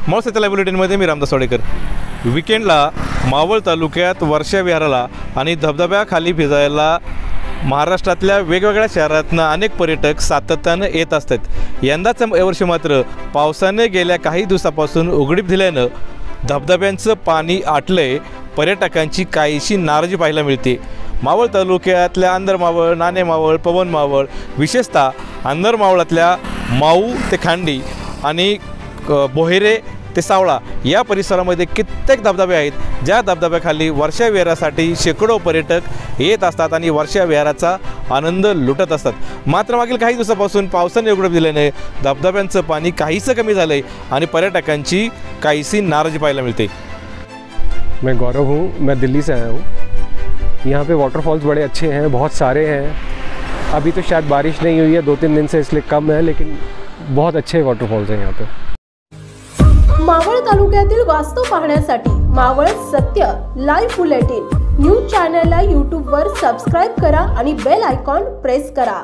मावळ सत्याला बुलेटिनमध्ये मी रामदास वाडेकर। विकेंडला मावळ तालुक्यात वर्षा विहाराला आणि धबधब्याखाली भिजायला महाराष्ट्रातल्या वेगवेगळ्या शहरातून अनेक पर्यटक सातत्यानं येत असतात। यंदाच्या वर्षी मात्र पावसाने गेल्या काही दिवसापासून उघडीप दिल्यानं धबधब्यांचं पाणी आटलंय। पर्यटकांची काहीशी नाराजी पाहायला मिळते। मावळ तालुक्यातल्या अंदरमावळ, नाणेमावळ, पवन मावळ, विशेषतः अंदरमावळातल्या माऊ ते खांडी आणि बोहेरे ते सावळा या परिसरामध्ये कित्येक धबधबे आहेत, ज्या धबधब्याखाली वर्षा विहारासाठी शेकडो पर्यटक येत असतात आणि वर्षा विहाराचा आनंद लुटत असतात। मात्र मागील काही दिवसापासून पावसाने उघडीप दिल्याने धबधब्यांचं पाणी काहीसं कमी झालंय आणि पर्यटकांची काहीशी नाराजी पाहायला मिळते। मैं गौरव हूँ, मैं दिल्ली से आया हूँ। यहाँ पे वाटरफॉल्स बड़े अच्छे हैं, बहुत सारे हैं। अभी तो शायद बारिश नहीं हुई है 2-3 दिन से, इसलिए कम है, लेकिन बहुत अच्छे वाटरफॉल्स हैं यहाँ पे। मावळ तालुक्यातील वास्तव पाहण्यासाठी मावळ सत्य लाईव्ह बुलेटिन न्यूज चॅनलला YouTube वर सबस्क्राइब करा आणि बेल आयकॉन प्रेस करा।